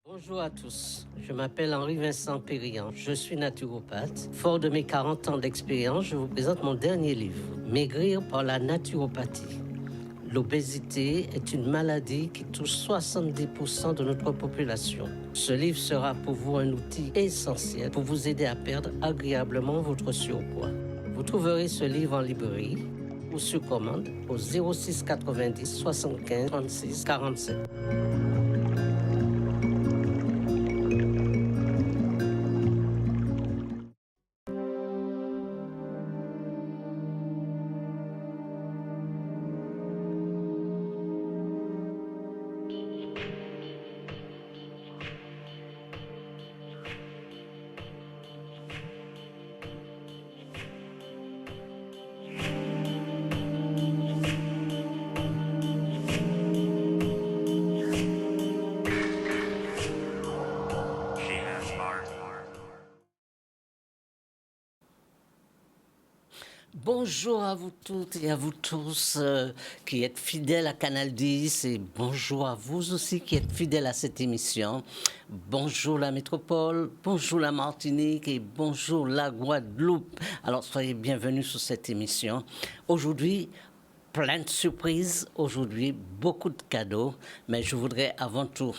Bonjour à tous, je m'appelle Henri-Vincent Périllan, je suis naturopathe. Fort de mes 40 ans d'expérience, je vous présente mon dernier livre, Maigrir par la naturopathie. L'obésité est une maladie qui touche 70% de notre population. Ce livre sera pour vous un outil essentiel pour vous aider à perdre agréablement votre surpoids. Vous trouverez ce livre en librairie ou sur commande au 06 90 75 36 47. Bonjour à vous toutes et à vous tous qui êtes fidèles à Canal 10 et bonjour à vous aussi qui êtes fidèles à cette émission. Bonjour la métropole, bonjour la Martinique et bonjour la Guadeloupe. Alors soyez bienvenus sur cette émission. Aujourd'hui, plein de surprises, aujourd'hui beaucoup de cadeaux, mais je voudrais avant tout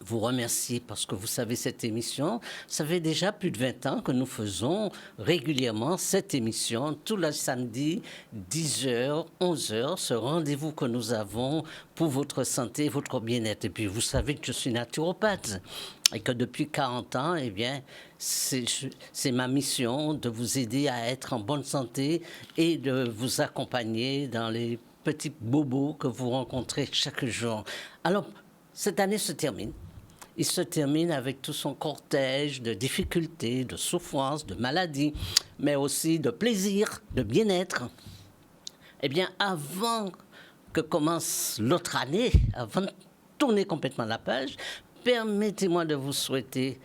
vous remercier parce que vous savez cette émission, ça fait déjà plus de 20 ans que nous faisons régulièrement cette émission, tous les samedis, 10h, 11h, ce rendez-vous que nous avons pour votre santé, votre bien-être. Et puis vous savez que je suis naturopathe et que depuis 40 ans, eh bien, c'est ma mission de vous aider à être en bonne santé et de vous accompagner dans les petits bobos que vous rencontrez chaque jour. Alors, cette année se termine. Il se termine avec tout son cortège de difficultés, de souffrances, de maladies, mais aussi de plaisir, de bien-être. Eh bien, avant que commence l'autre année, avant de tourner complètement la page, permettez-moi de vous souhaiter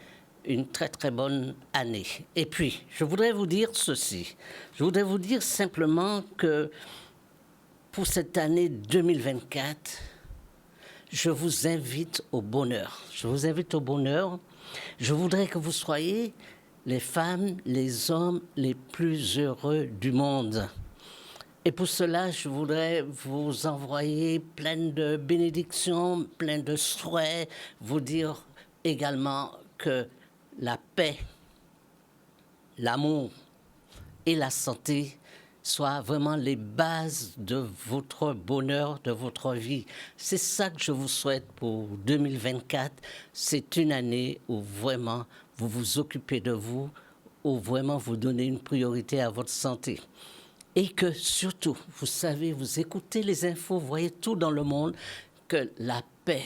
une très très bonne année. Et puis, je voudrais vous dire ceci. Je voudrais vous dire simplement que pour cette année 2024, je vous invite au bonheur. Je vous invite au bonheur. Je voudrais que vous soyez les femmes, les hommes les plus heureux du monde. Et pour cela, je voudrais vous envoyer plein de bénédictions, plein de souhaits, vous dire également que la paix, l'amour et la santé soient vraiment les bases de votre bonheur, de votre vie. C'est ça que je vous souhaite pour 2024. C'est une année où vraiment vous vous occupez de vous, où vraiment vous donnez une priorité à votre santé. Et que surtout, vous savez, vous écoutez les infos, vous voyez tout dans le monde, que la paix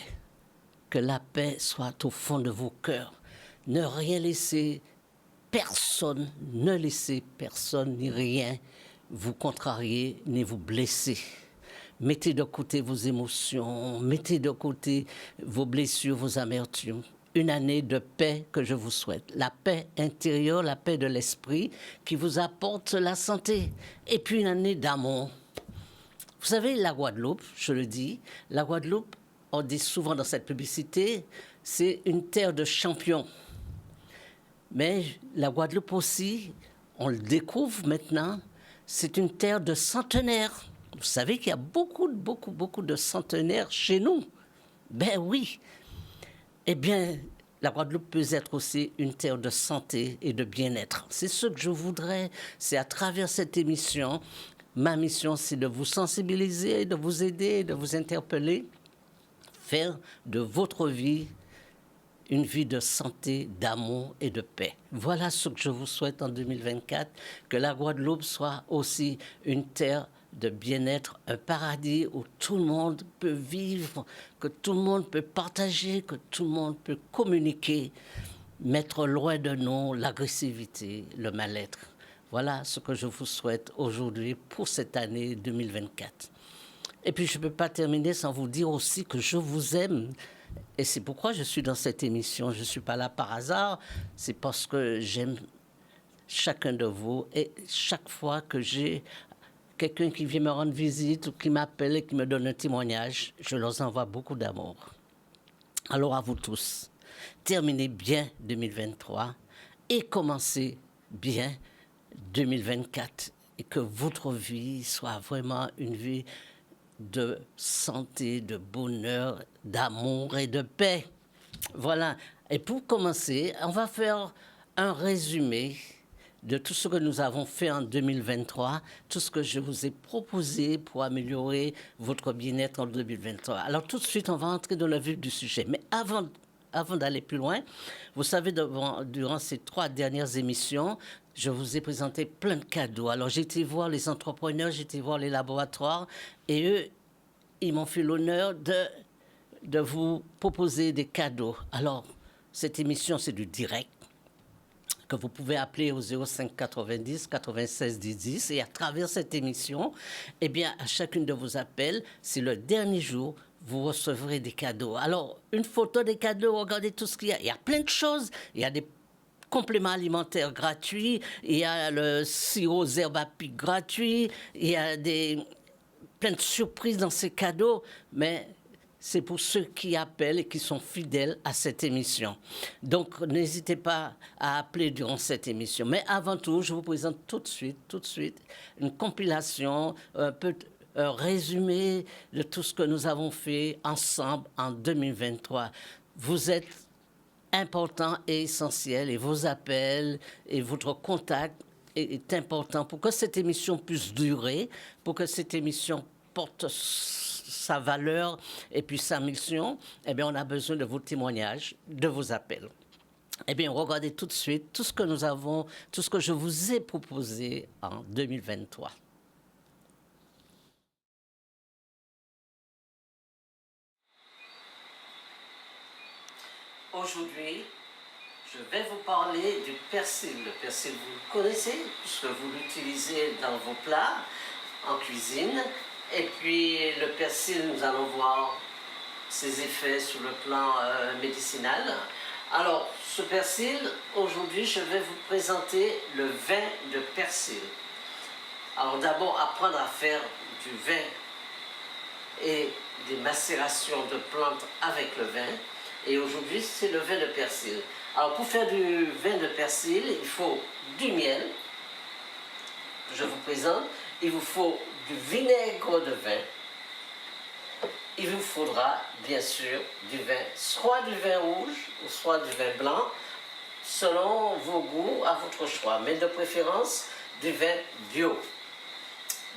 soit au fond de vos cœurs. Ne rien laisser, personne, ne laissez personne ni rien vous contrarier ni vous blesser. Mettez de côté vos émotions, mettez de côté vos blessures, vos amertumes. Une année de paix que je vous souhaite. La paix intérieure, la paix de l'esprit qui vous apporte la santé. Et puis une année d'amour. Vous savez, la Guadeloupe, je le dis, la Guadeloupe, on dit souvent dans cette publicité, c'est une terre de champions. Mais la Guadeloupe aussi, on le découvre maintenant, c'est une terre de centenaires. Vous savez qu'il y a beaucoup de centenaires chez nous. Ben oui. Eh bien, la Guadeloupe peut être aussi une terre de santé et de bien-être. C'est ce que je voudrais, c'est à travers cette émission. Ma mission, c'est de vous sensibiliser, de vous aider, de vous interpeller, faire de votre vie une vie de santé, d'amour et de paix. Voilà ce que je vous souhaite en 2024, que la Guadeloupe soit aussi une terre de bien-être, un paradis où tout le monde peut vivre, que tout le monde peut partager, que tout le monde peut communiquer, mettre loin de nous l'agressivité, le mal-être. Voilà ce que je vous souhaite aujourd'hui pour cette année 2024. Et puis je ne peux pas terminer sans vous dire aussi que je vous aime. Et c'est pourquoi je suis dans cette émission. Je ne suis pas là par hasard. C'est parce que j'aime chacun de vous. Et chaque fois que j'ai quelqu'un qui vient me rendre visite ou qui m'appelle et qui me donne un témoignage, je leur envoie beaucoup d'amour. Alors à vous tous, terminez bien 2023 et commencez bien 2024 et que votre vie soit vraiment une vie de santé, de bonheur, d'amour et de paix. Voilà. Et pour commencer, on va faire un résumé de tout ce que nous avons fait en 2023, tout ce que je vous ai proposé pour améliorer votre bien-être en 2023. Alors tout de suite, on va entrer dans le vif du sujet. Mais avant d'aller plus loin, vous savez, durant ces 3 dernières émissions, je vous ai présenté plein de cadeaux. Alors j'ai été voir les entrepreneurs, j'ai été voir les laboratoires, et eux, ils m'ont fait l'honneur de vous proposer des cadeaux. Alors, cette émission, c'est du direct que vous pouvez appeler au 05 90 96 10 10. Et à travers cette émission, eh bien, à chacune de vos appels, c'est le dernier jour, vous recevrez des cadeaux. Alors, une photo des cadeaux, regardez tout ce qu'il y a. Il y a plein de choses. Il y a des compléments alimentaires gratuits, il y a le sirop Zerbe à pic gratuit, il y a plein de surprises dans ces cadeaux, mais c'est pour ceux qui appellent et qui sont fidèles à cette émission. Donc, n'hésitez pas à appeler durant cette émission. Mais avant tout, je vous présente tout de suite, une compilation, un résumé de tout ce que nous avons fait ensemble en 2023. Vous êtes important et essentiel, et vos appels et votre contact est important pour que cette émission puisse durer, pour que cette émission porte sa valeur et puis sa mission. Eh bien, on a besoin de vos témoignages, de vos appels. Eh bien, regardez tout de suite tout ce que je vous ai proposé en 2023. Aujourd'hui, je vais vous parler du persil. Le persil, vous le connaissez, puisque vous l'utilisez dans vos plats, en cuisine. Et puis, le persil, nous allons voir ses effets sur le plan médicinal. Alors, ce persil, aujourd'hui, je vais vous présenter le vin de persil. Alors, d'abord, apprendre à faire du vin et des macérations de plantes avec le vin. Et aujourd'hui, c'est le vin de persil. Alors, pour faire du vin de persil, il faut du miel. Je vous présente. Il vous faut du vinaigre de vin. Il vous faudra, bien sûr, du vin, soit du vin rouge, ou soit du vin blanc, selon vos goûts, à votre choix. Mais de préférence, du vin bio.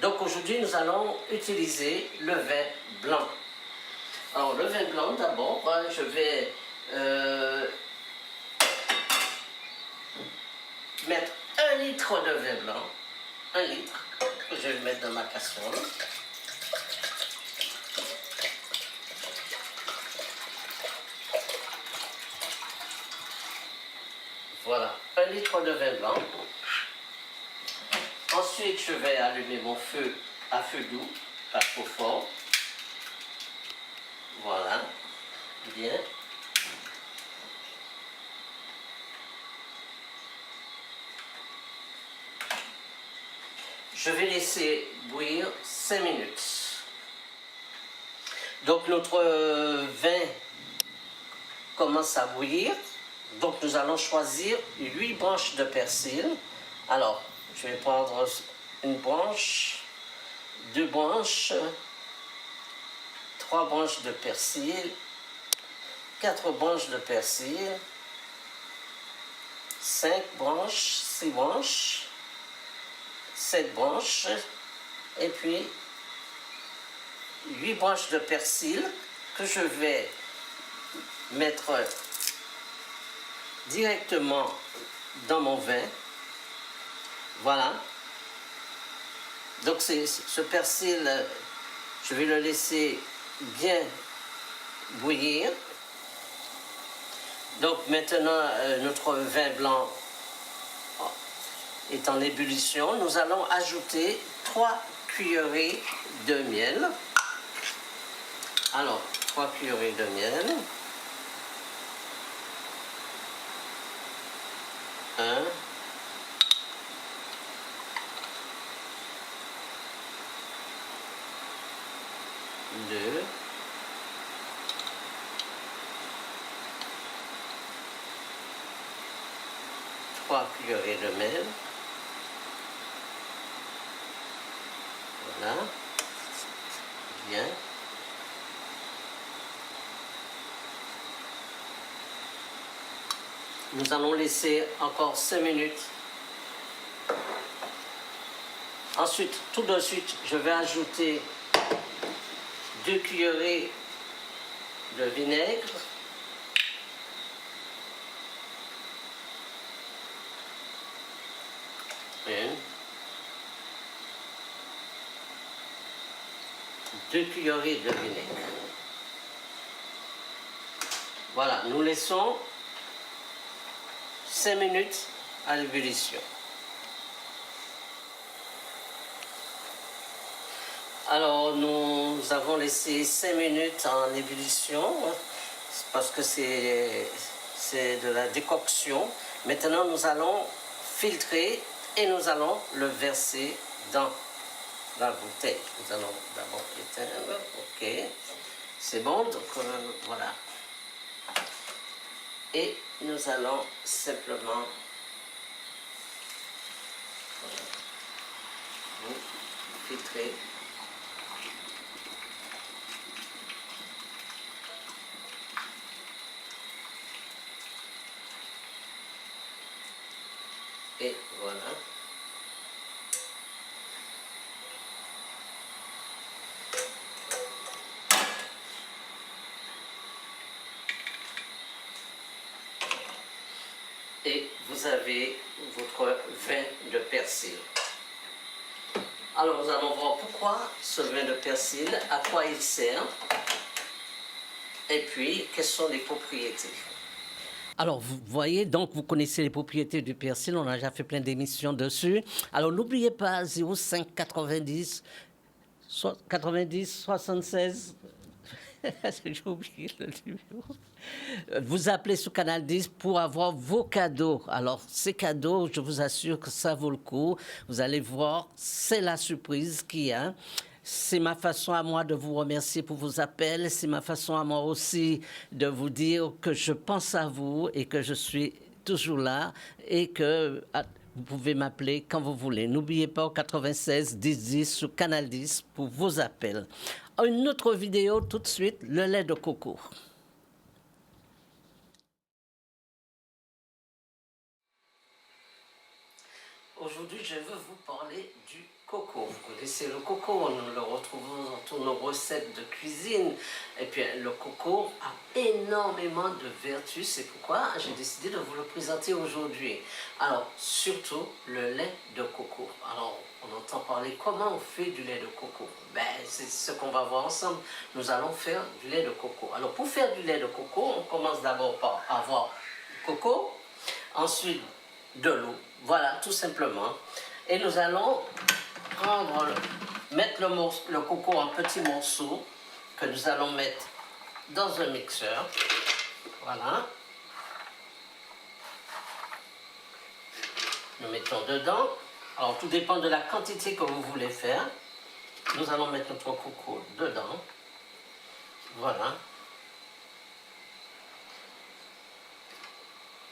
Donc, aujourd'hui, nous allons utiliser le vin blanc. Alors, le vin blanc, d'abord, je vais mettre 1 litre de vin blanc, 1 litre, que je vais mettre dans ma casserole. Voilà, 1 litre de vin blanc. Ensuite, je vais allumer mon feu à feu doux, pas trop fort. Voilà, bien. Je vais laisser bouillir 5 minutes. Donc notre vin commence à bouillir. Donc nous allons choisir 8 branches de persil. Alors, je vais prendre une branche, 2 branches, 3 branches de persil, 4 branches de persil, 5 branches, 6 branches, 7 branches, et puis 8 branches de persil que je vais mettre directement dans mon vin. Voilà. Donc ce persil, je vais le laisser bien bouillir. Donc maintenant, notre vin blanc est en ébullition. Nous allons ajouter 3 cuillerées de miel. Alors, 3 cuillerées de miel. 1, 2, 3 cuillerées de miel. Voilà. Bien. Nous allons laisser encore 5 minutes. Ensuite, tout de suite, je vais ajouter 2 cuillerées de vinaigre. Une. 2 cuillerées de vinaigre. Voilà, nous laissons 5 minutes à l'ébullition. Alors, nous avons laissé 5 minutes en ébullition parce que c'est de la décoction. Maintenant, nous allons filtrer et nous allons le verser dans la bouteille. Nous allons d'abord éteindre. Ok, c'est bon, donc voilà. Et nous allons simplement filtrer. Et voilà. Et vous avez votre vin de persil. Alors nous allons voir pourquoi ce vin de persil, à quoi il sert, et puis quelles sont les propriétés. Alors, vous voyez, donc vous connaissez les propriétés du persil, on a déjà fait plein d'émissions dessus. Alors, n'oubliez pas 05 90 76. J'ai oublié le numéro. Vous appelez sur Canal 10 pour avoir vos cadeaux. Alors, ces cadeaux, je vous assure que ça vaut le coup. Vous allez voir, c'est la surprise qu'il y a. C'est ma façon à moi de vous remercier pour vos appels. C'est ma façon à moi aussi de vous dire que je pense à vous et que je suis toujours là et que vous pouvez m'appeler quand vous voulez. N'oubliez pas au 96 10 10 sur Canal 10 pour vos appels. Une autre vidéo tout de suite, le lait de coco. Aujourd'hui, je veux vous parler du coco. Vous connaissez le coco, nous le retrouvons dans toutes nos recettes de cuisine. Et puis, le coco a énormément de vertus. C'est pourquoi j'ai décidé de vous le présenter aujourd'hui. Alors, surtout le lait de coco. Alors, on entend parler comment on fait du lait de coco. Ben, c'est ce qu'on va voir ensemble. Nous allons faire du lait de coco. Alors, pour faire du lait de coco, on commence d'abord par avoir du coco. Ensuite, de l'eau. Voilà, tout simplement. Et nous allons mettre le coco en petits morceaux que nous allons mettre dans un mixeur. Voilà. Nous mettons dedans. Alors, tout dépend de la quantité que vous voulez faire. Nous allons mettre notre coco dedans. Voilà.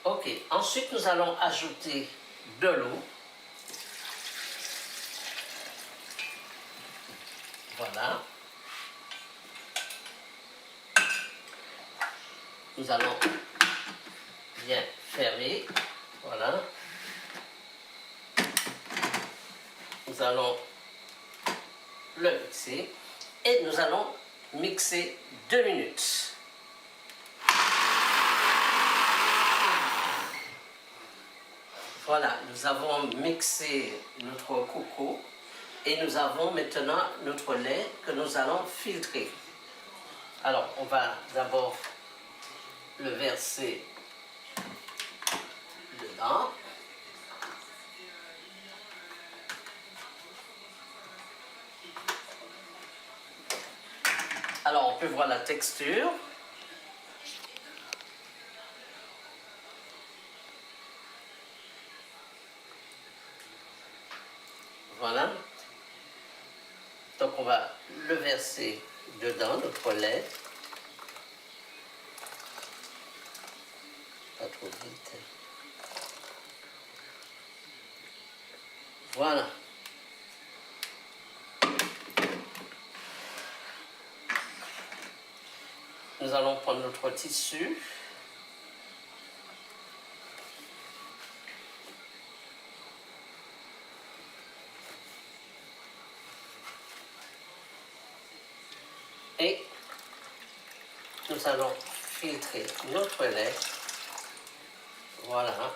Ok. Ensuite, nous allons ajouter de l'eau. Voilà. Nous allons bien fermer. Voilà. Nous allons le mixer et nous allons mixer 2 minutes. Voilà, nous avons mixé notre coco et nous avons maintenant notre lait que nous allons filtrer. Alors, on va d'abord le verser dedans. Alors, on peut voir la texture. Voilà. Donc, on va le verser dedans, notre lait. Pas trop vite. Voilà. Nous allons prendre notre tissu. Et nous allons filtrer notre lait. Voilà.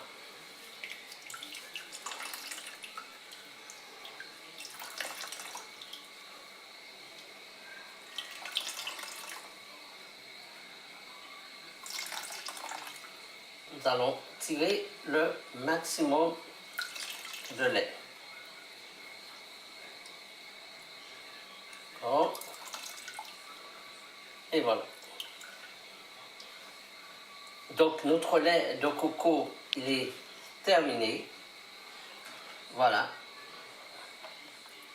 Nous allons tirer le maximum de lait. Bon. Et voilà. Donc notre lait de coco, il est terminé. Voilà.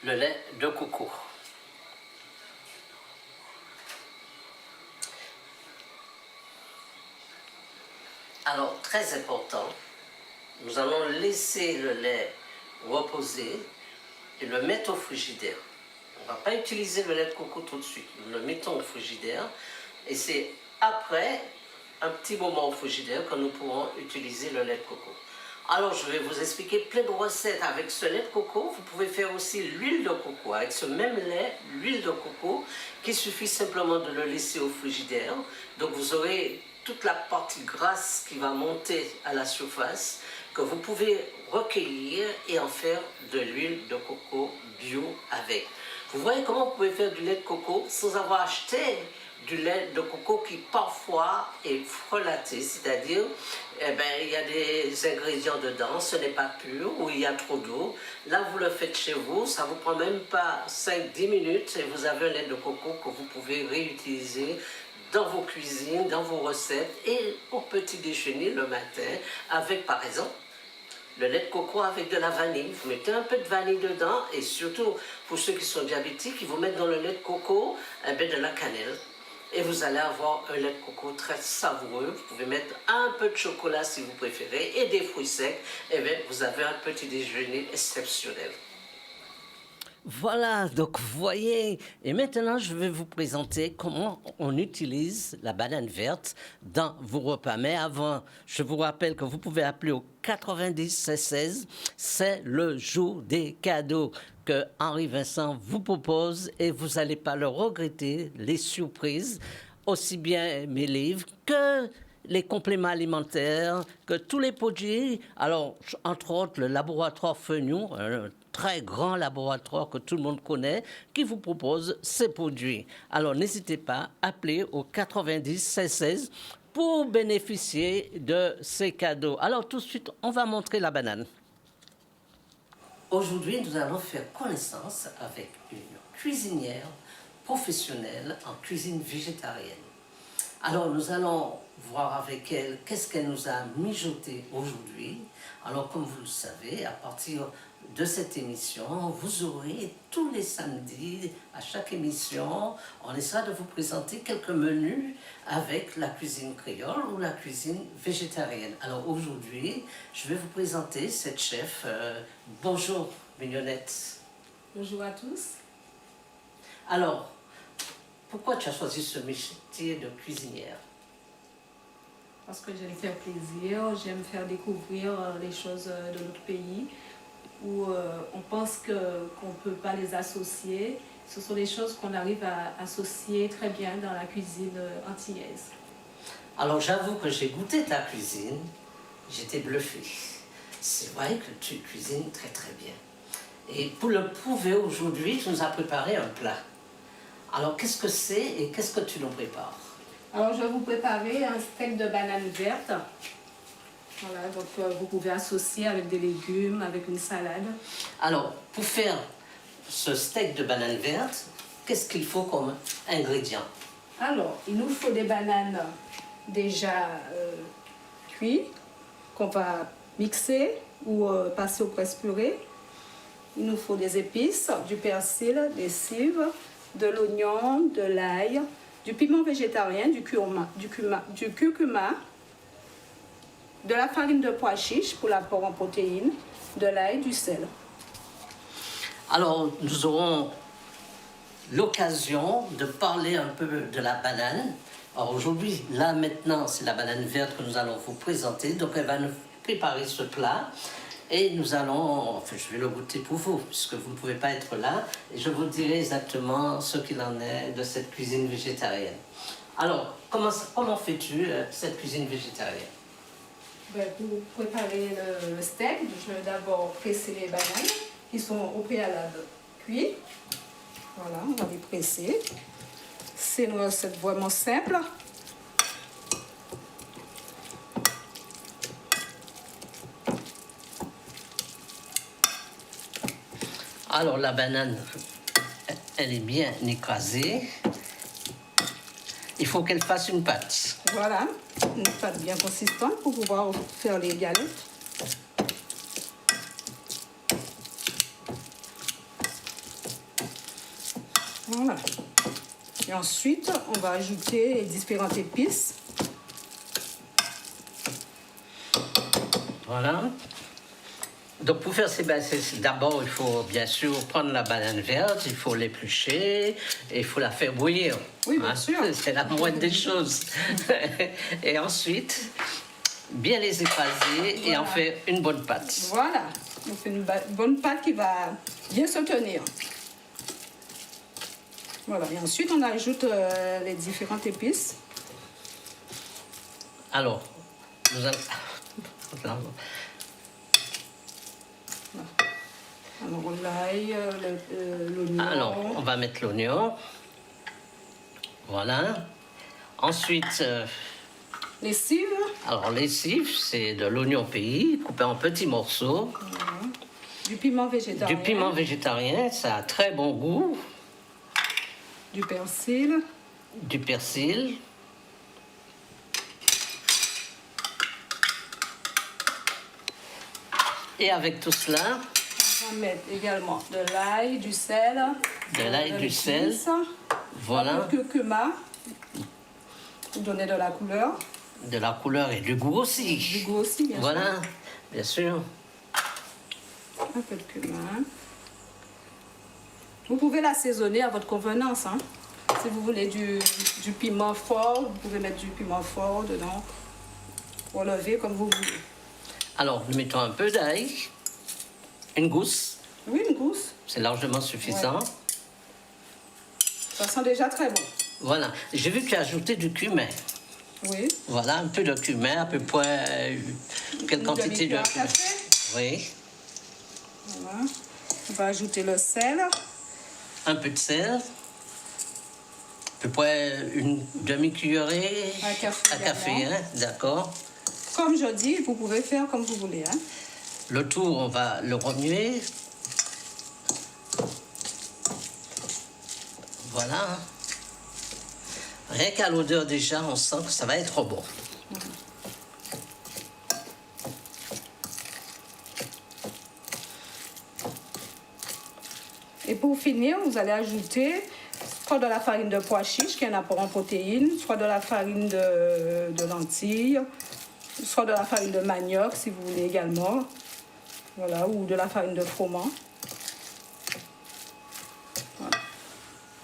Le lait de coco. Alors, très important, nous allons laisser le lait reposer et le mettre au frigidaire. On ne va pas utiliser le lait de coco tout de suite. Nous le mettons au frigidaire et c'est après un petit moment au frigidaire que nous pourrons utiliser le lait de coco. Alors, je vais vous expliquer plein de recettes avec ce lait de coco. Vous pouvez faire aussi l'huile de coco. Avec ce même lait, l'huile de coco, qu'il suffit simplement de le laisser au frigidaire. Donc, vous aurez toute la partie grasse qui va monter à la surface, que vous pouvez recueillir et en faire de l'huile de coco bio avec. Vous voyez comment vous pouvez faire du lait de coco sans avoir acheté du lait de coco qui parfois est frelaté, c'est-à-dire il y a des ingrédients dedans, ce n'est pas pur ou il y a trop d'eau. Là, vous le faites chez vous, ça ne vous prend même pas 5-10 minutes et vous avez un lait de coco que vous pouvez réutiliser dans vos cuisines, dans vos recettes et au petit déjeuner le matin avec par exemple le lait de coco avec de la vanille. Vous mettez un peu de vanille dedans et surtout pour ceux qui sont diabétiques, ils vont mettre dans le lait de coco de la cannelle. Et vous allez avoir un lait de coco très savoureux. Vous pouvez mettre un peu de chocolat si vous préférez et des fruits secs. Et bien, vous avez un petit déjeuner exceptionnel. Voilà, donc vous voyez, et maintenant je vais vous présenter comment on utilise la banane verte dans vos repas. Mais avant, je vous rappelle que vous pouvez appeler au 90 16, c'est le jour des cadeaux que Henri Vincent vous propose et vous n'allez pas le regretter, les surprises, aussi bien mes livres que les compléments alimentaires, que tous les produits. Alors, entre autres, le laboratoire Fenion, un très grand laboratoire que tout le monde connaît, qui vous propose ces produits. Alors, n'hésitez pas à appeler au 90 16 pour bénéficier de ces cadeaux. Alors, tout de suite, on va montrer la banane. Aujourd'hui, nous allons faire connaissance avec une cuisinière professionnelle en cuisine végétarienne. Alors, nous allons voir avec elle qu'est-ce qu'elle nous a mijoté aujourd'hui. Alors, comme vous le savez, à partir de cette émission, vous aurez tous les samedis, à chaque émission, on essaiera de vous présenter quelques menus avec la cuisine créole ou la cuisine végétarienne. Alors, aujourd'hui, je vais vous présenter cette chef. Bonjour, Mignonnette. Bonjour à tous. Alors, pourquoi tu as choisi ce métier de cuisinière? Parce que j'aime faire plaisir, j'aime faire découvrir les choses de notre pays où on pense qu'on ne peut pas les associer. Ce sont des choses qu'on arrive à associer très bien dans la cuisine antillaise. Alors j'avoue que j'ai goûté ta cuisine, j'étais bluffée. C'est vrai que tu cuisines très très bien. Et pour le prouver aujourd'hui, tu nous as préparé un plat. Alors, qu'est-ce que c'est et qu'est-ce que tu nous prépares? Alors, je vais vous préparer un steak de banane verte. Voilà, donc vous pouvez associer avec des légumes, avec une salade. Alors, pour faire ce steak de banane verte, qu'est-ce qu'il faut comme ingrédient? Alors, il nous faut des bananes déjà cuites, qu'on va mixer ou passer au presse-purée. Il nous faut des épices, du persil, des cives, de l'oignon, de l'ail, du piment végétarien, du curcuma, de la farine de pois chiche pour l'apport en protéines, de l'ail, du sel. Alors, nous aurons l'occasion de parler un peu de la banane. Alors aujourd'hui, là maintenant, c'est la banane verte que nous allons vous présenter. Donc elle va nous préparer ce plat et nous allons, enfin je vais le goûter pour vous puisque vous ne pouvez pas être là et je vous dirai exactement ce qu'il en est de cette cuisine végétarienne. Alors, comment fais-tu cette cuisine végétarienne? Ben, pour préparer le steak, je vais d'abord presser les bananes qui sont au préalable cuits. Voilà, on va les presser. C'est une recette vraiment simple. Alors la banane, elle est bien écrasée. Il faut qu'elle fasse une pâte. Voilà, une pâte bien consistante pour pouvoir faire les galettes. Voilà. Et ensuite, on va ajouter les différentes épices. Voilà. Donc pour faire ces bananes, d'abord il faut bien sûr prendre la banane verte, il faut l'éplucher et il faut la faire bouillir. Oui, bien sûr. C'est la moindre des choses. Et ensuite, bien les écraser et en faire une bonne pâte. Voilà, on fait une bonne pâte qui va bien se tenir. Voilà, et ensuite on ajoute les différentes épices. Alors, nous allons... Alors l'ail, l'oignon. Alors, on va mettre l'oignon. Voilà. Ensuite, Les cives. alors les cives, c'est de l'oignon pays coupé en petits morceaux. Du piment végétarien. Du piment végétarien, ça a très bon goût. Du persil. Du persil. Et avec tout cela, On va mettre également de l'ail, du sel. de l'ail, du sel. Voilà. Un peu de curcuma pour donner de la couleur. De la couleur et du goût aussi. Du goût aussi, bien sûr. Voilà, bien sûr. Un peu de cumin. Vous pouvez l'assaisonner à votre convenance. Hein. Si vous voulez du piment fort, vous pouvez mettre du piment fort dedans. Relever comme vous voulez. Alors, nous mettons un peu d'ail, une gousse, Oui, une gousse. c'est largement suffisant. Ouais. Ça sent déjà très bon. Voilà, j'ai vu que tu as ajouté du cumin. Oui. Voilà, un peu de cumin, à peu près quelle quantité de cuillère à cumin? café. Oui, Voilà. On va ajouter le sel. un peu de sel, à peu près une demi-cuillerée À café à café, également. hein, d'accord. Comme je dis, vous pouvez faire comme vous voulez. Hein. Le tout, on va le remuer. Voilà. Rien qu'à l'odeur déjà, on sent que ça va être bon. Et pour finir, vous allez ajouter soit de la farine de pois chiche, qui est un apport en protéines, soit de la farine de lentilles, soit de la farine de manioc, si vous voulez également. Voilà, ou de la farine de froment. Voilà.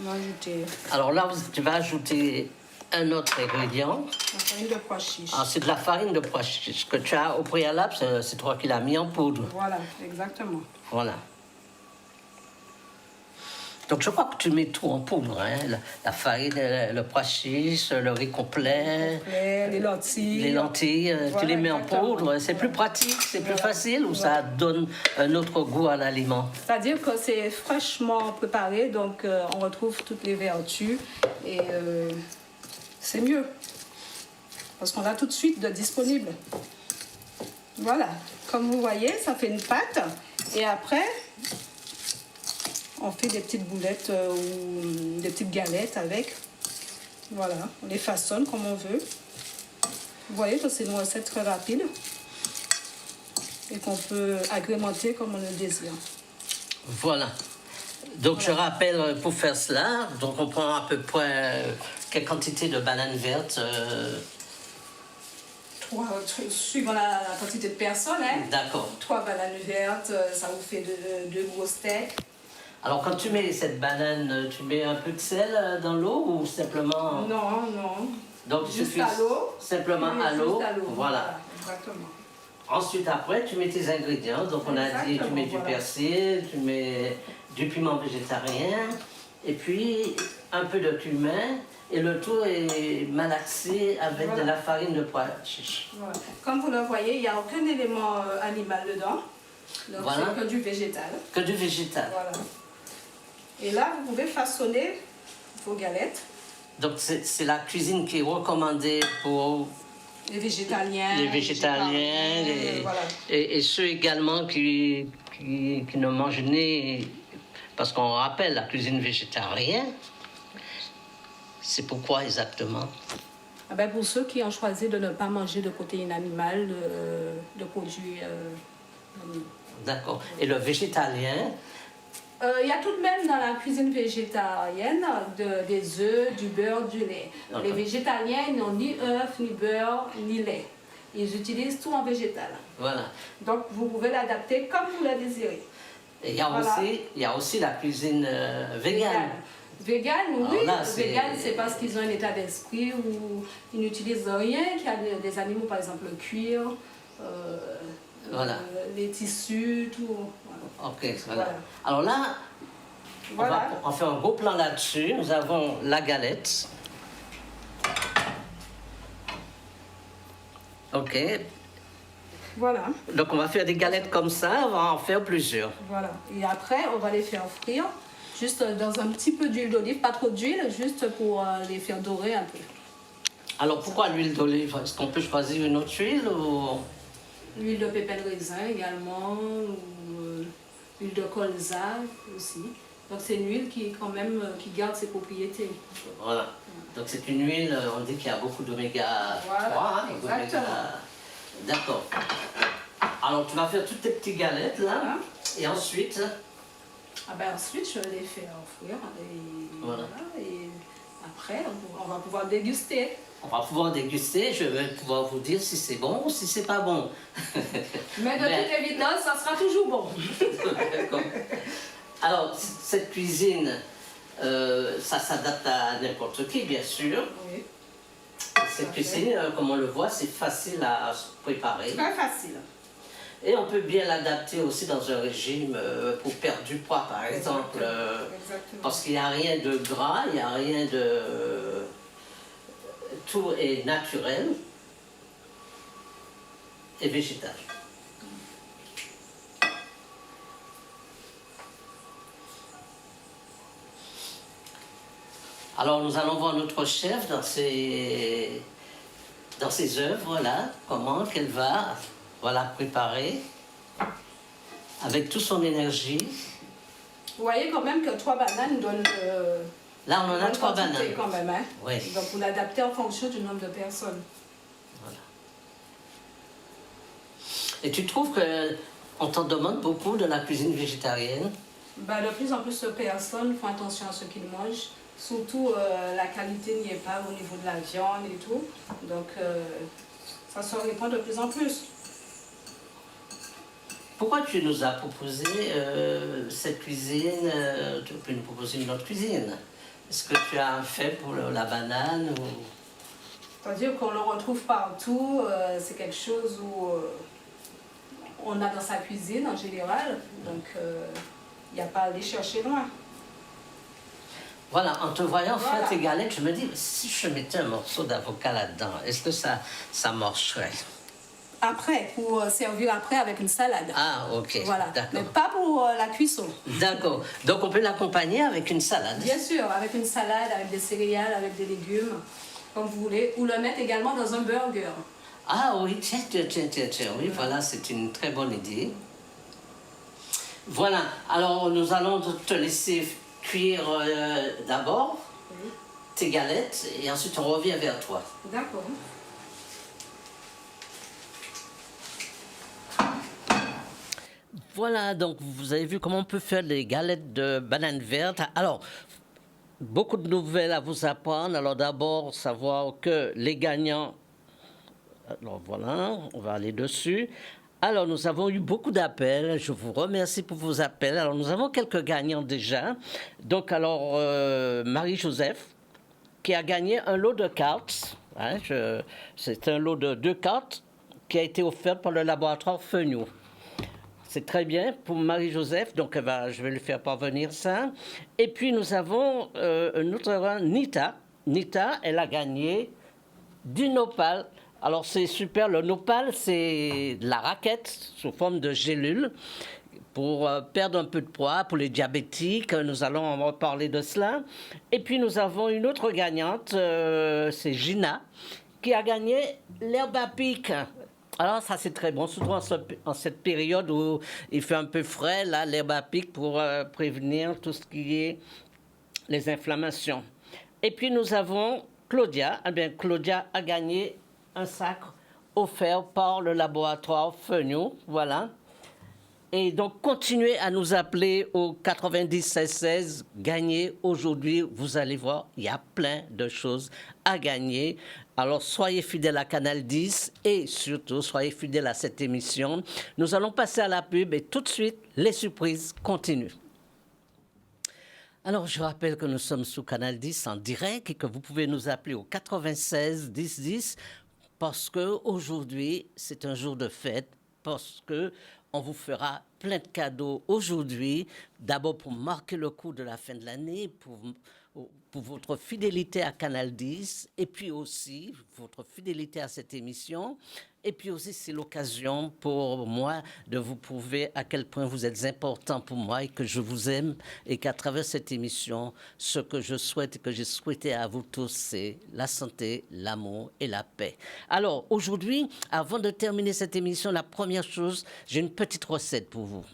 On va ajouter Alors là, tu vas ajouter un autre ingrédient. la farine de pois chiche. Ah, c'est de la farine de pois chiche que tu as au préalable, c'est toi qui l'as mis en poudre. Voilà, exactement. Voilà. Donc je crois que tu mets tout en poudre, hein? La farine, le pois chiche, le riz complet, Les lentilles. les lentilles, tu Voilà, les mets en exactement. poudre. C'est plus pratique, c'est plus facile ou ça donne un autre goût à l'aliment? C'est-à-dire que c'est fraîchement préparé, donc on retrouve toutes les vertus et c'est mieux. Parce qu'on a tout de suite de disponible. Voilà, comme vous voyez, ça fait une pâte. Et après, on fait des petites boulettes ou des petites galettes avec. Voilà, on les façonne comme on veut. Vous voyez que c'est une recette très rapide et qu'on peut agrémenter comme on le désire. Voilà. Donc je rappelle, pour faire cela, donc on prend à peu près quelle quantité de bananes vertes? Suivant la quantité de personnes, hein. D'accord. 3 bananes vertes, ça vous fait deux gros steaks. Alors, quand tu mets cette banane, tu mets un peu de sel dans l'eau ou simplement... Non, non. Donc, Juste à l'eau. Simplement à l'eau. Voilà. Exactement. Ensuite, après, tu mets tes ingrédients. Donc, on a dit, tu mets du persil, tu mets du piment végétarien, et puis un peu de cumin, et le tout est malaxé avec de la farine de pois chiche. Voilà. Comme vous le voyez, il n'y a aucun élément animal dedans. Donc, c'est que du végétal. Que du végétal. Voilà. Et là, vous pouvez façonner vos galettes. Donc, c'est la cuisine qui est recommandée pour... Les végétaliens. Les végétaliens, voilà. et ceux également qui ne mangent ni... Parce qu'on rappelle, la cuisine végétarienne, c'est pourquoi exactement? Ah ben pour ceux qui ont choisi de ne pas manger de protéines animales, de produits animaux. D'accord. Et le végétalien? Il y a tout de même dans la cuisine végétarienne des œufs, du beurre, du lait. Les végétaliens, ils n'ont ni œufs, ni beurre, ni lait. Ils utilisent tout en végétal. Voilà. Donc vous pouvez l'adapter comme vous le désirez. Et il y a aussi la cuisine végane. Vegan, oui. Vegan, c'est parce qu'ils ont un état d'esprit où ils n'utilisent rien, qu'il y a des animaux, par exemple le cuir, les tissus, tout. Voilà. Ok, voilà. Alors là, on fait un beau plan là-dessus. Nous avons la galette. Ok. Voilà. Donc on va faire des galettes comme ça, on va en faire plusieurs. Voilà. Et après, on va les faire frire, juste dans un petit peu d'huile d'olive, pas trop d'huile, juste pour les faire dorer un peu. Alors pourquoi l'huile d'olive? Est-ce qu'on peut choisir une autre huile ou... L'huile de pépins de raisin également, ou l'huile de colza aussi. Donc c'est une huile qui quand même qui garde ses propriétés. Voilà. Donc c'est une huile, on dit qu'il y a beaucoup d'oméga 3. Exactement. D'accord. Alors tu vas faire toutes tes petites galettes là, et ensuite... ensuite je les fais enfouir et après on va pouvoir déguster. On va pouvoir déguster, je vais pouvoir vous dire si c'est bon ou si c'est pas bon. Mais de toute évidence, ça sera toujours bon. Alors, cette cuisine, ça s'adapte à n'importe qui, bien sûr. Oui. Cette cuisine, comme on le voit, c'est facile à préparer. Très facile. Et on peut bien l'adapter aussi dans un régime pour perdre du poids, par exemple. Exactement. Parce qu'il n'y a rien de gras, il n'y a rien de... Tout est naturel et végétal. Alors nous allons voir notre chef dans ses œuvres là, comment qu'elle va préparer avec toute son énergie. Vous voyez quand même que 3 bananes donnent... Là, on en a 3 bananes. Quand même, hein? Oui. Donc, vous l'adaptez en fonction du nombre de personnes. Voilà. Et tu trouves qu'on t'en demande beaucoup de la cuisine végétarienne? De plus en plus de personnes font attention à ce qu'ils mangent. Surtout, la qualité n'y est pas au niveau de la viande et tout. Donc, ça se répand de plus en plus. Pourquoi tu nous as proposé cette cuisine? Tu peux nous proposer une autre cuisine? Est-ce que tu as un fait pour la banane ou... C'est-à-dire qu'on le retrouve partout, c'est quelque chose où on a dans sa cuisine en général, donc il n'y a pas à aller chercher loin. Voilà, en te voyant faire tes galettes, je me dis, si je mettais un morceau d'avocat là-dedans, est-ce que ça marcherait? Après, pour servir après avec une salade. Ah, ok. Voilà. D'accord. Mais pas pour la cuisson. D'accord. Donc on peut l'accompagner avec une salade? Bien sûr, avec une salade, avec des céréales, avec des légumes, comme vous voulez. Ou le mettre également dans un burger. Ah oui, tiens. Oui, voilà, c'est une très bonne idée. Voilà, alors nous allons te laisser cuire d'abord tes galettes et ensuite on revient vers toi. D'accord. Voilà, donc vous avez vu comment on peut faire les galettes de bananes vertes. Alors, beaucoup de nouvelles à vous apprendre. Alors d'abord, savoir que les gagnants... Alors voilà, on va aller dessus. Alors, nous avons eu beaucoup d'appels. Je vous remercie pour vos appels. Alors, nous avons quelques gagnants déjà. Donc, alors, Marie-Joseph, qui a gagné un lot de cartes. Hein, c'est un lot de 2 cartes qui a été offert par le laboratoire Feugnot. C'est très bien pour Marie-Joseph, donc je vais lui faire parvenir ça. Et puis nous avons un autre, Nita. Nita, elle a gagné du nopal. Alors c'est super, le nopal c'est la raquette sous forme de gélule pour perdre un peu de poids, pour les diabétiques, nous allons en reparler de cela. Et puis nous avons une autre gagnante, c'est Gina, qui a gagné l'herbe à pic. Alors ça c'est très bon, surtout en cette période où il fait un peu frais, là, l'herbe à pic pour prévenir tout ce qui est les inflammations. Et puis nous avons Claudia. Eh bien, Claudia a gagné un sac offert par le laboratoire Feugnot, voilà. Et donc, continuez à nous appeler au 90 16 16. Gagnez aujourd'hui. Vous allez voir, il y a plein de choses à gagner. Alors, soyez fidèles à Canal 10 et surtout, soyez fidèles à cette émission. Nous allons passer à la pub et tout de suite, les surprises continuent. Alors, je rappelle que nous sommes sous Canal 10 en direct et que vous pouvez nous appeler au 96 10 10 parce qu'aujourd'hui, c'est un jour de fête, parce que on vous fera plein de cadeaux aujourd'hui. D'abord pour marquer le coup de la fin de l'année, pour votre fidélité à Canal 10, et puis aussi votre fidélité à cette émission. Et puis aussi, c'est l'occasion pour moi de vous prouver à quel point vous êtes important pour moi et que je vous aime et qu'à travers cette émission, ce que je souhaite et que j'ai souhaité à vous tous, c'est la santé, l'amour et la paix. Alors, aujourd'hui, avant de terminer cette émission, la première chose, j'ai une petite recette pour vous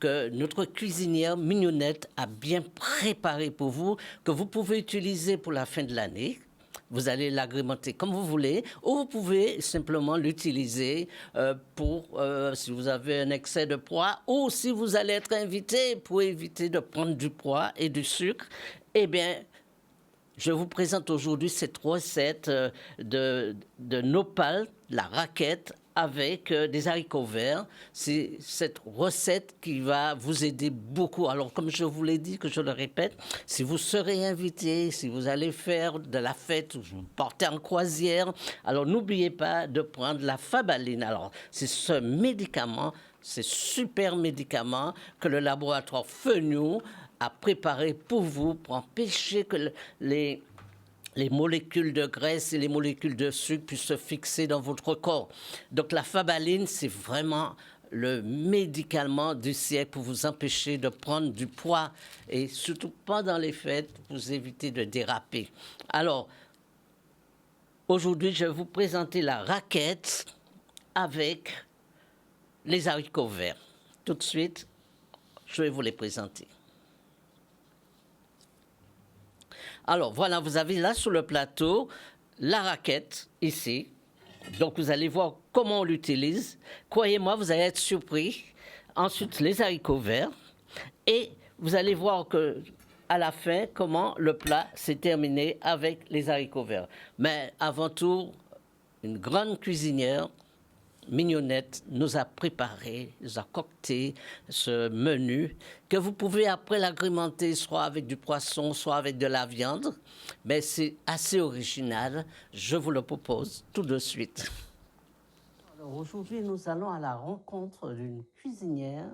que notre cuisinière Mignonnette a bien préparée pour vous, que vous pouvez utiliser pour la fin de l'année. Vous allez l'agrémenter comme vous voulez, ou vous pouvez simplement l'utiliser si vous avez un excès de poids, ou si vous allez être invité pour éviter de prendre du poids et du sucre. Eh bien, je vous présente aujourd'hui cette recette de nopal, la raquette, avec des haricots verts. C'est cette recette qui va vous aider beaucoup. Alors, comme je vous l'ai dit, que je le répète, si vous serez invité, si vous allez faire de la fête, ou vous partez en croisière, alors n'oubliez pas de prendre la fabaline. Alors, c'est ce médicament, ce super médicament que le laboratoire Feugnot a préparé pour vous, pour empêcher que les molécules de graisse et les molécules de sucre puissent se fixer dans votre corps. Donc la fabaline, c'est vraiment le médicament du siècle pour vous empêcher de prendre du poids et surtout pendant les fêtes, vous éviter de déraper. Alors, aujourd'hui, je vais vous présenter la raquette avec les haricots verts. Tout de suite, je vais vous les présenter. Alors voilà, vous avez là sur le plateau la raquette ici. Donc vous allez voir comment on l'utilise. Croyez-moi, vous allez être surpris. Ensuite, les haricots verts. Et vous allez voir que à la fin, comment le plat s'est terminé avec les haricots verts. Mais avant tout, une grande cuisinière, Mignonnette, nous a préparé, nous a concocté ce menu que vous pouvez après l'agrémenter soit avec du poisson, soit avec de la viande. Mais c'est assez original. Je vous le propose tout de suite. Alors aujourd'hui, nous allons à la rencontre d'une cuisinière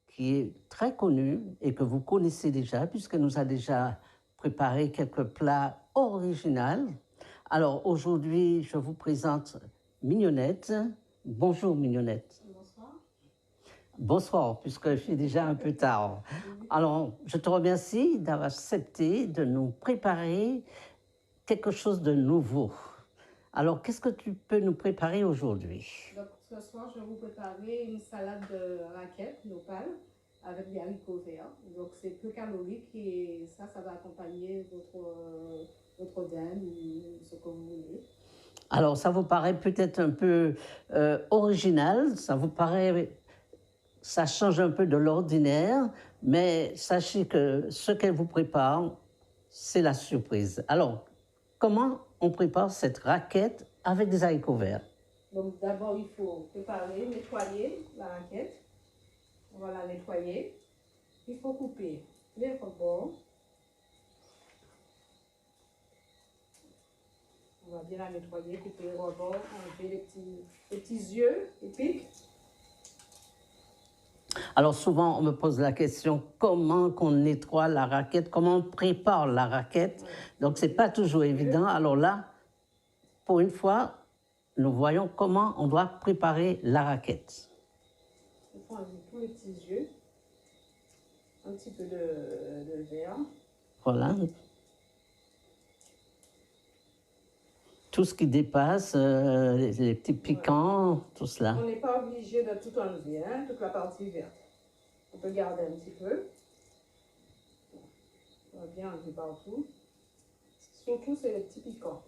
qui est très connue et que vous connaissez déjà puisqu'elle nous a déjà préparé quelques plats originaux. Alors aujourd'hui, je vous présente Mignonnette. Bonjour Mignonnette. Bonsoir. Bonsoir, puisque je suis déjà un peu tard. Alors, je te remercie d'avoir accepté de nous préparer quelque chose de nouveau. Alors, qu'est-ce que tu peux nous préparer aujourd'hui? Donc, ce soir, je vais vous préparer une salade de raquettes nopal avec des haricots verts. Donc, c'est peu calorique et ça va accompagner votre dinde ou ce que vous voulez. Alors, ça vous paraît peut-être un peu original, ça change un peu de l'ordinaire, mais sachez que ce qu'elle vous prépare, c'est la surprise. Alors, comment on prépare cette raquette avec des haricots verts? Donc d'abord, il faut préparer, nettoyer la raquette. On va la nettoyer. Il faut couper les rebords. On va bien la nettoyer, couper les rebords, enlever les petits yeux, les pics. Alors souvent, on me pose la question, comment qu'on nettoie la raquette, comment on prépare la raquette. Donc, ce n'est pas toujours évident. Alors là, pour une fois, nous voyons comment on doit préparer la raquette. Il faut enlever tous les petits yeux, un petit peu de verre. Voilà. Tout ce qui dépasse, les petits piquants, voilà. Tout cela. On n'est pas obligé de tout enlever, hein, toute la partie verte. On peut garder un petit peu. On va bien enlever partout. Surtout, c'est les petits piquants.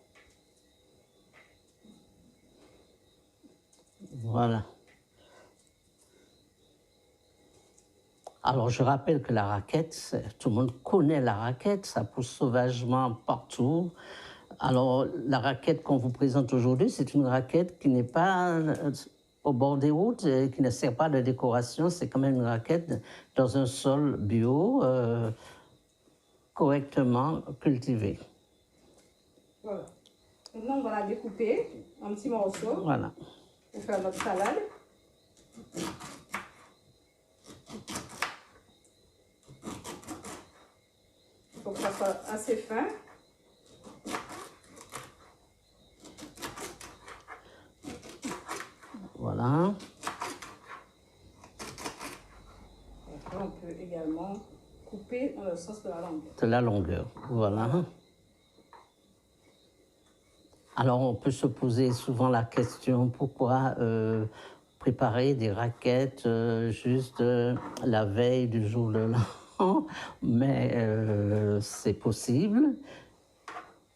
Voilà. Alors, je rappelle que la raquette, tout le monde connaît la raquette, ça pousse sauvagement partout. Alors, la raquette qu'on vous présente aujourd'hui, c'est une raquette qui n'est pas au bord des routes, qui ne sert pas de décoration. C'est quand même une raquette dans un sol bio, correctement cultivé. Voilà. Maintenant, on va la découper en petits morceaux. Voilà. Pour faire notre salade. Il faut que ça soit assez fin. Voilà. Après, on peut également couper dans le sens de la longueur. De la longueur, voilà. Alors, on peut se poser souvent la question, pourquoi préparer des raquettes juste la veille du jour de l'an? Mais c'est possible.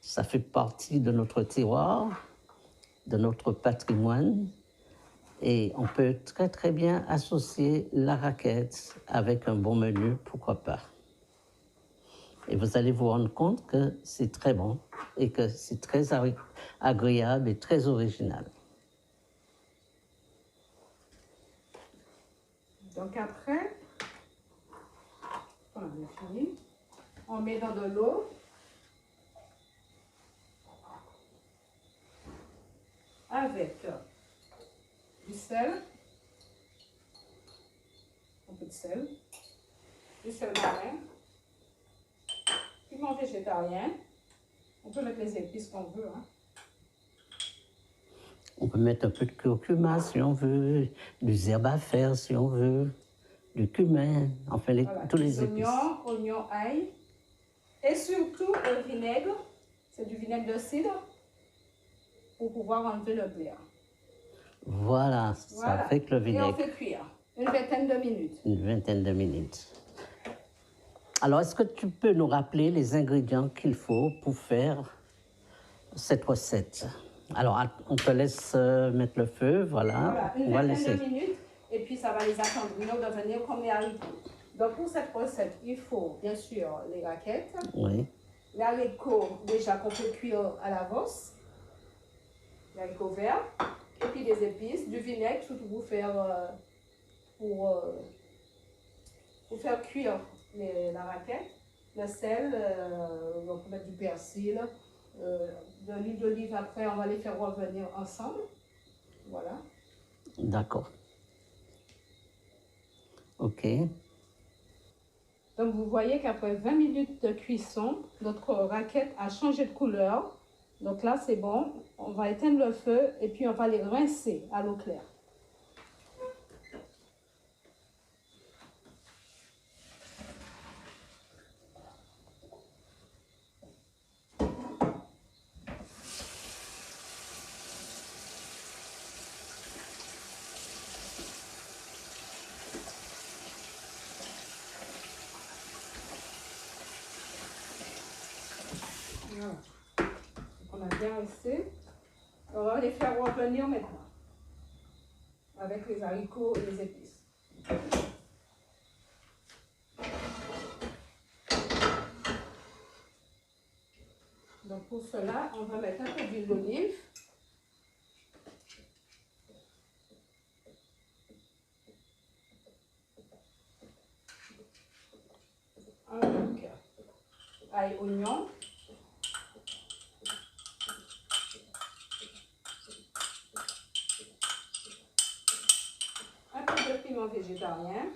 Ça fait partie de notre terroir, de notre patrimoine. Et on peut très, très bien associer la raquette avec un bon menu, pourquoi pas. Et vous allez vous rendre compte que c'est très bon et que c'est très agréable et très original. Donc après, on a fini. On met dans de l'eau. Avec du sel, un peu de sel, du sel marin, piment végétarien. On peut mettre les épices qu'on veut. Hein. On peut mettre un peu de curcuma si on veut, du herbe à faire si on veut, du cumin, enfin voilà, tous les épices. Oignons, ail et surtout le vinaigre. C'est du vinaigre de cidre pour pouvoir enlever le blanc. Voilà, ça avec le vinaigre. Et on fait cuire une vingtaine de minutes. Une vingtaine de minutes. Alors, est-ce que tu peux nous rappeler les ingrédients qu'il faut pour faire cette recette? Alors, on te laisse mettre le feu, voilà. Voilà, une vingtaine de minutes, et puis ça va les attendrir de venir comme les haricots. Donc, pour cette recette, il faut bien sûr les raquettes. Oui. Les haricots, déjà qu'on peut cuire à l'avance. Les haricots verts. Et puis des épices, du vinaigre, surtout pour faire cuire la raquette. Le sel, on peut mettre du persil. De l'huile d'olive après, on va les faire revenir ensemble. Voilà. D'accord. Ok. Donc vous voyez qu'après 20 minutes de cuisson, notre raquette a changé de couleur. Donc là c'est bon. On va éteindre le feu et puis on va les rincer à l'eau claire. Voilà. On a bien rincé. On va les faire revenir maintenant avec les haricots et les épices. Donc pour cela, on va mettre un peu d'huile d'olive. avec ail, oignon. Un peu de piment végétarien.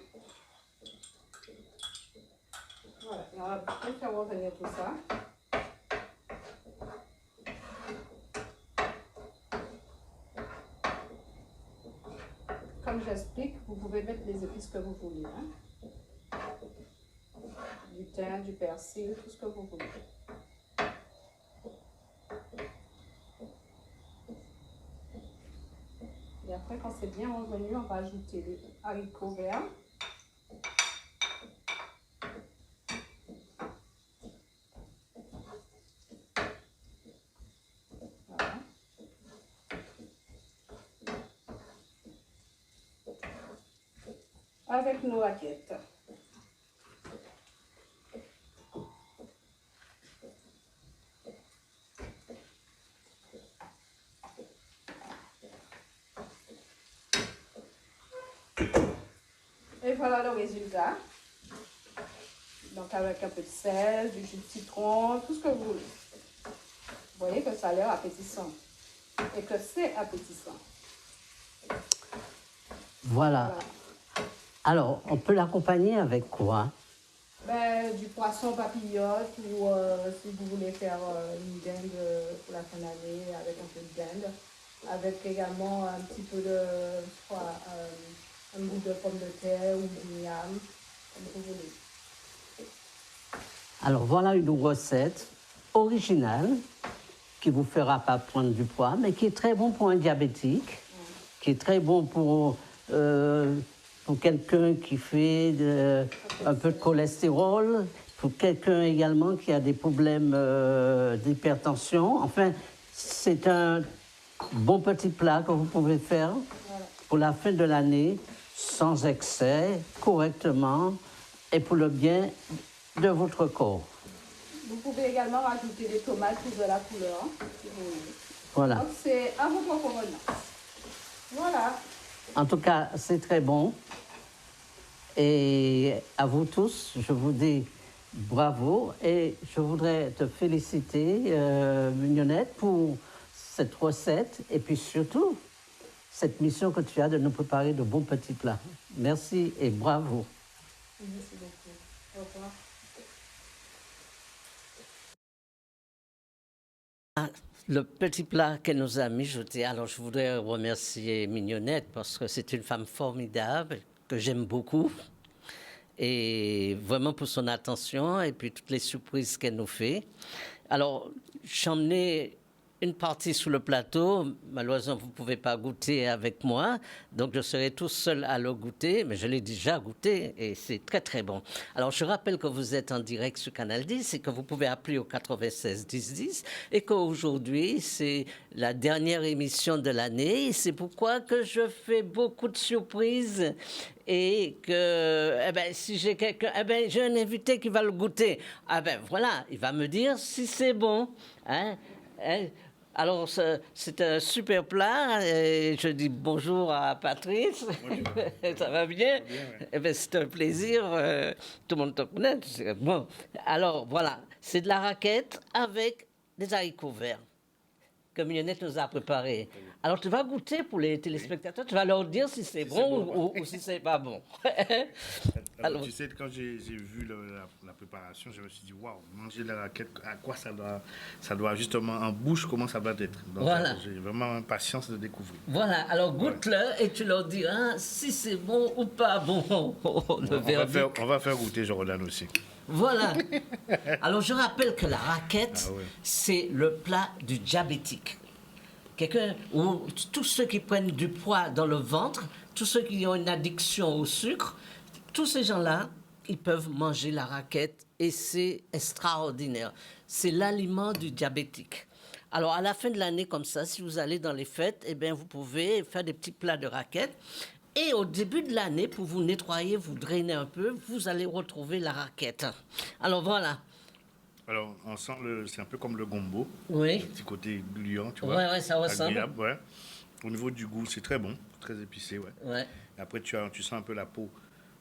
Voilà, et on va bien faire revenir tout ça. Comme j'explique, vous pouvez mettre les épices que vous voulez. Hein. Du thym, du persil, tout ce que vous voulez. Et après, quand c'est bien revenu, on va ajouter les haricots verts. Voilà. Avec nos raquettes. Et voilà le résultat. Donc avec un peu de sel, du jus de citron, tout ce que vous voulez. Vous voyez que ça a l'air appétissant. Et que c'est appétissant. Voilà. Alors, on peut l'accompagner avec quoi? Ben, du poisson papillote ou si vous voulez faire une dinde pour la fin d'année avec un peu de dinde. Avec également un petit peu de, je crois, un bout de pomme de terre ou du miam, comme vous voulez. Alors, voilà une recette originale qui vous fera pas prendre du poids, mais qui est très bon pour un diabétique, qui est très bon pour quelqu'un qui fait un peu de cholestérol, pour quelqu'un également qui a des problèmes d'hypertension. Enfin, c'est un bon petit plat que vous pouvez faire pour la fin de l'année, sans excès, correctement, et pour le bien de votre corps. Vous pouvez également rajouter des tomates pour de la couleur, si vous voulez. Voilà. Donc c'est à votre convenance. Voilà. En tout cas, c'est très bon. Et à vous tous, je vous dis bravo et je voudrais te féliciter, Mignonnette, pour cette recette et puis surtout cette mission que tu as de nous préparer de bons petits plats. Merci et bravo. Merci beaucoup. Au revoir. Le petit plat qu'elle nous a mijoté, alors je voudrais remercier Mignonnette parce que c'est une femme formidable que j'aime beaucoup. Et vraiment pour son attention et puis toutes les surprises qu'elle nous fait. Alors, j'en ai une partie sur le plateau. Malheureusement, vous ne pouvez pas goûter avec moi. Donc, je serai tout seul à le goûter. Mais je l'ai déjà goûté et c'est très, très bon. Alors, je rappelle que vous êtes en direct sur Canal 10 et que vous pouvez appeler au 96 10 10 et qu'aujourd'hui, c'est la dernière émission de l'année. Et c'est pourquoi que je fais beaucoup de surprises et que si j'ai quelqu'un, j'ai un invité qui va le goûter. Voilà, il va me dire si c'est bon. Hein? Alors, c'est un super plat. Et je dis bonjour à Patrice. Ça va bien? C'est un plaisir. Tout le monde te connaît. Bon, alors voilà, c'est de la raquette avec des haricots verts que Mignonnette nous a préparé. Alors, tu vas goûter pour les téléspectateurs, tu vas leur dire si c'est bon, ou si c'est pas bon. Alors, tu sais, quand j'ai vu la préparation, je me suis dit, waouh, manger la raquette, à quoi ça doit justement, en bouche, comment ça doit être. Donc, voilà. J'ai vraiment impatience de découvrir. Voilà, alors goûte-le et tu leur diras si c'est bon ou pas bon. On va faire goûter Jordan aussi. Voilà. Alors, je rappelle que la raquette, c'est le plat du diabétique. Ou tous ceux qui prennent du poids dans le ventre, tous ceux qui ont une addiction au sucre, tous ces gens-là, ils peuvent manger la raquette et c'est extraordinaire. C'est l'aliment du diabétique. Alors, à la fin de l'année, comme ça, si vous allez dans les fêtes, vous pouvez faire des petits plats de raquette. Et au début de l'année, pour vous nettoyer, vous drainer un peu, vous allez retrouver la raquette. Alors, voilà. Alors, on sent c'est un peu comme le gombo. Oui. Le petit côté gluant, tu vois. Ouais, ça ressemble. Agréable, ouais. Au niveau du goût, c'est très bon, très épicé, ouais. Ouais. Et après, tu sens un peu la peau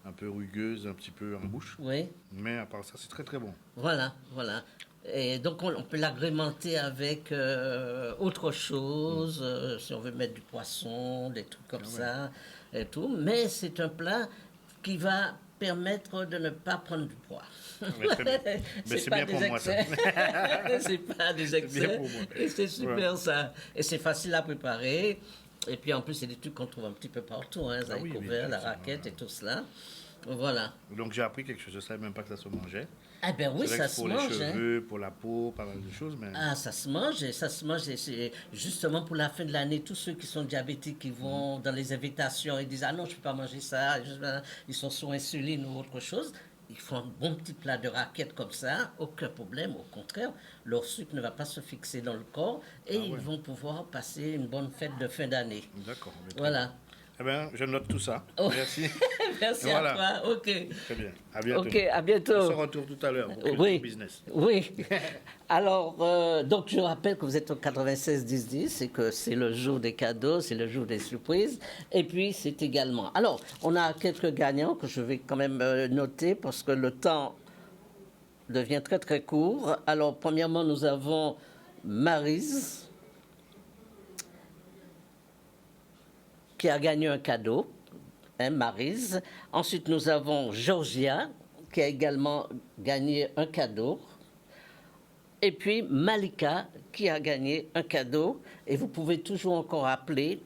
un peu rugueuse, un petit peu en bouche. Oui. Mais à part ça, c'est très très bon. Voilà, voilà. Et donc, on peut l'agrémenter avec autre chose, si on veut mettre du poisson, des trucs comme ça, et tout. Mais c'est un plat qui va permettre de ne pas prendre du poids. Très bien. Mais c'est bien pour moi, ça. C'est pas des excès. C'est bien pour moi. Et c'est super, ça. Et c'est facile à préparer. Et puis, en plus, c'est des trucs qu'on trouve un petit peu partout, hein, les haricots verts, la raquette et tout cela. Voilà. Donc j'ai appris quelque chose, je ne savais même pas que ça se mangeait. Ah ben oui, C'est vrai ça que se pour mange. les cheveux, pour la peau, pas mal de choses, mais... Ah, ça se mange, et ça se mange. Et c'est justement pour la fin de l'année, tous ceux qui sont diabétiques, qui vont dans les invitations et disent, ah non, je ne peux pas manger ça, ils sont sous insuline ou autre chose. Ils font un bon petit plat de raquettes comme ça, aucun problème, au contraire, leur sucre ne va pas se fixer dans le corps et ils vont pouvoir passer une bonne fête de fin d'année. D'accord. Voilà. Eh bien, je note tout ça. Oh. Merci. Merci à toi. Ok. Très bien. À bientôt. Ok, à bientôt. On se retrouve tout à l'heure pour Oui. business. Oui. Alors, donc je rappelle que vous êtes au 96-10-10 et que c'est le jour des cadeaux, c'est le jour des surprises. Et puis, c'est également... Alors, on a quelques gagnants que je vais quand même noter parce que le temps devient très, très court. Alors, premièrement, nous avons Maryse qui a gagné un cadeau, hein, Maryse. Ensuite, nous avons Georgia, qui a également gagné un cadeau. Et puis Malika, qui a gagné un cadeau. Et vous pouvez toujours encore appeler.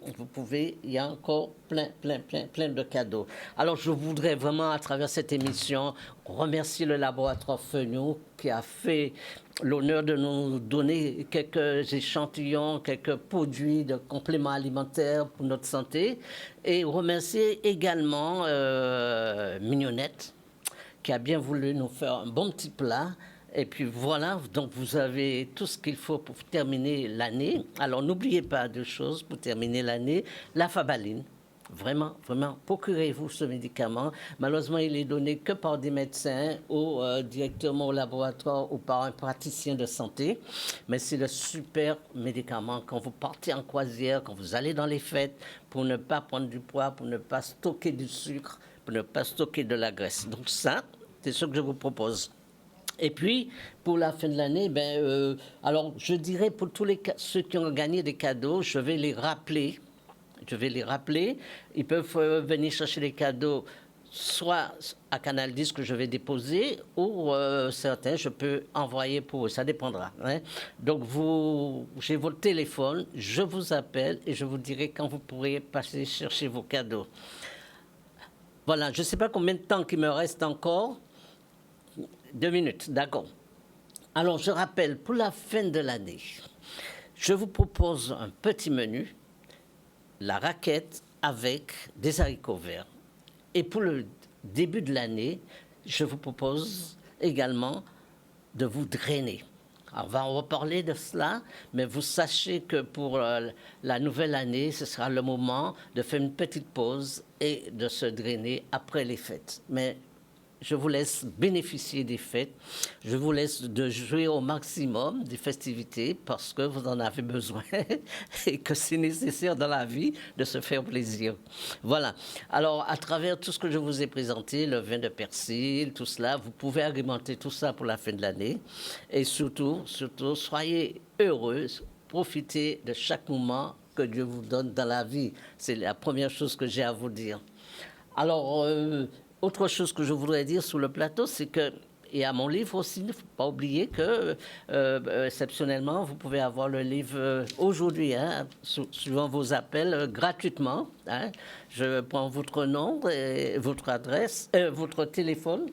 Il y a encore plein de cadeaux. Alors, je voudrais vraiment, à travers cette émission, remercier le laboratoire Feuillot qui a fait l'honneur de nous donner quelques échantillons, quelques produits de compléments alimentaires pour notre santé. Et remercier également Mignonnette, qui a bien voulu nous faire un bon petit plat. Et puis voilà, donc vous avez tout ce qu'il faut pour terminer l'année. Alors n'oubliez pas deux choses pour terminer l'année. La Fabaline. Vraiment, procurez-vous ce médicament. Malheureusement, il est donné que par des médecins ou directement au laboratoire ou par un praticien de santé. Mais c'est le super médicament quand vous partez en croisière, quand vous allez dans les fêtes, pour ne pas prendre du poids, pour ne pas stocker du sucre, pour ne pas stocker de la graisse. Donc ça, c'est ce que je vous propose. Et puis, pour la fin de l'année, alors je dirais pour tous ceux qui ont gagné des cadeaux, je vais les rappeler. Ils peuvent venir chercher les cadeaux soit à Canal 10 que je vais déposer, ou certains, je peux envoyer pour eux. Ça dépendra. Hein. Donc, j'ai votre téléphone, je vous appelle et je vous dirai quand vous pourrez passer chercher vos cadeaux. Voilà, je ne sais pas combien de temps il me reste encore. 2 minutes, d'accord. Alors, je rappelle, pour la fin de l'année, je vous propose un petit menu, la raquette avec des haricots verts. Et pour le début de l'année, je vous propose également de vous drainer. Alors, on va en reparler de cela, mais vous sachez que pour la nouvelle année, ce sera le moment de faire une petite pause et de se drainer après les fêtes. Mais je vous laisse bénéficier des fêtes. Je vous laisse de jouer au maximum des festivités parce que vous en avez besoin et que c'est nécessaire dans la vie de se faire plaisir. Voilà. Alors, à travers tout ce que je vous ai présenté, le vin de persil, tout cela, vous pouvez agrémenter tout ça pour la fin de l'année. Et surtout, soyez heureux, profitez de chaque moment que Dieu vous donne dans la vie. C'est la première chose que j'ai à vous dire. Alors, autre chose que je voudrais dire sur le plateau, c'est que, et à mon livre aussi, il ne faut pas oublier que, exceptionnellement, vous pouvez avoir le livre aujourd'hui, hein, suivant vos appels, gratuitement. Hein. Je prends votre nom, et votre adresse, votre téléphone,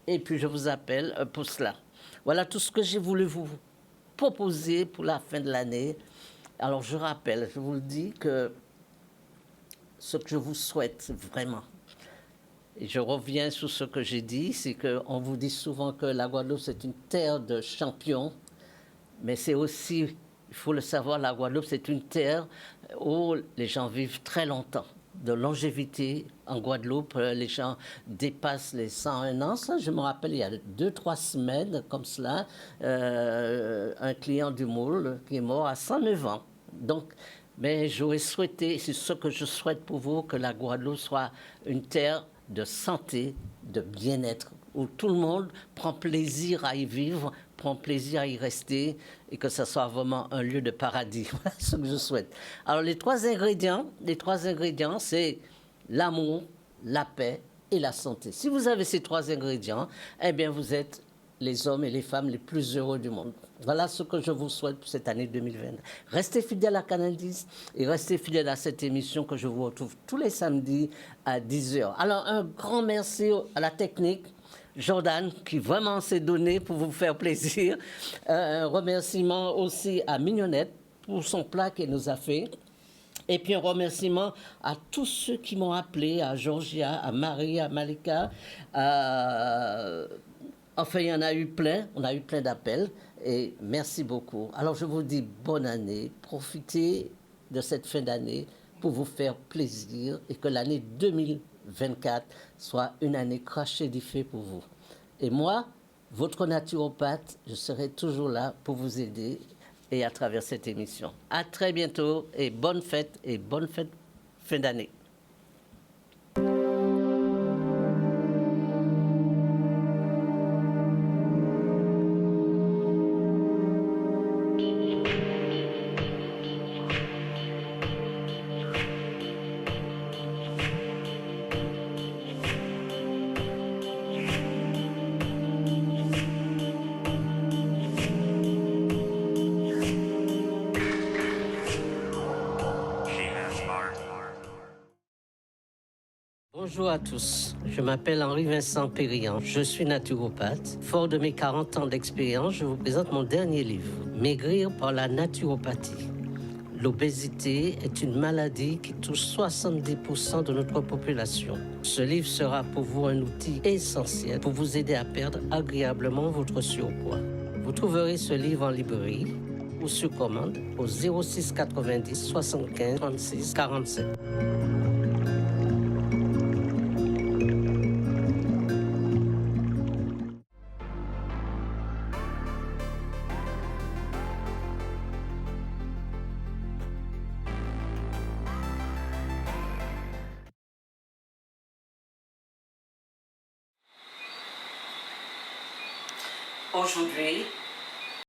et puis je vous appelle pour cela. Voilà tout ce que j'ai voulu vous proposer pour la fin de l'année. Alors, je rappelle, je vous le dis, que ce que je vous souhaite vraiment, et je reviens sur ce que j'ai dit, c'est qu'on vous dit souvent que la Guadeloupe, c'est une terre de champions, mais c'est aussi, il faut le savoir, la Guadeloupe, c'est une terre où les gens vivent très longtemps. De longévité en Guadeloupe, les gens dépassent les 101 ans. Ça, je me rappelle, il y a 2-3 semaines, comme cela, un client du Moule qui est mort à 109 ans. Donc, mais j'aurais souhaité, c'est ce que je souhaite pour vous, que la Guadeloupe soit une terre de santé, de bien-être, où tout le monde prend plaisir à y vivre, prend plaisir à y rester et que ce soit vraiment un lieu de paradis. Voilà ce que je souhaite. Alors les trois ingrédients, c'est l'amour, la paix et la santé. Si vous avez ces trois ingrédients, eh bien vous êtes les hommes et les femmes les plus heureux du monde. Voilà ce que je vous souhaite pour cette année 2020. Restez fidèles à Canal 10 et restez fidèles à cette émission que je vous retrouve tous les samedis à 10h. Alors, un grand merci à la technique, Jordan, qui vraiment s'est donné pour vous faire plaisir. Un remerciement aussi à Mignonnette pour son plat qu'elle nous a fait. Et puis un remerciement à tous ceux qui m'ont appelé, à Georgia, à Marie, à Malika, enfin, il y en a eu plein, on a eu plein d'appels et merci beaucoup. Alors, je vous dis bonne année, profitez de cette fin d'année pour vous faire plaisir et que l'année 2024 soit une année crachée du feu pour vous. Et moi, votre naturopathe, je serai toujours là pour vous aider et à travers cette émission. À très bientôt et bonne fête fin d'année. Bonjour à tous, je m'appelle Henri-Vincent Périllon, je suis naturopathe. Fort de mes 40 ans d'expérience, je vous présente mon dernier livre, Maigrir par la naturopathie. L'obésité est une maladie qui touche 70% de notre population. Ce livre sera pour vous un outil essentiel pour vous aider à perdre agréablement votre surpoids. Vous trouverez ce livre en librairie ou sur commande au 06 90 75 36 47. Aujourd'hui,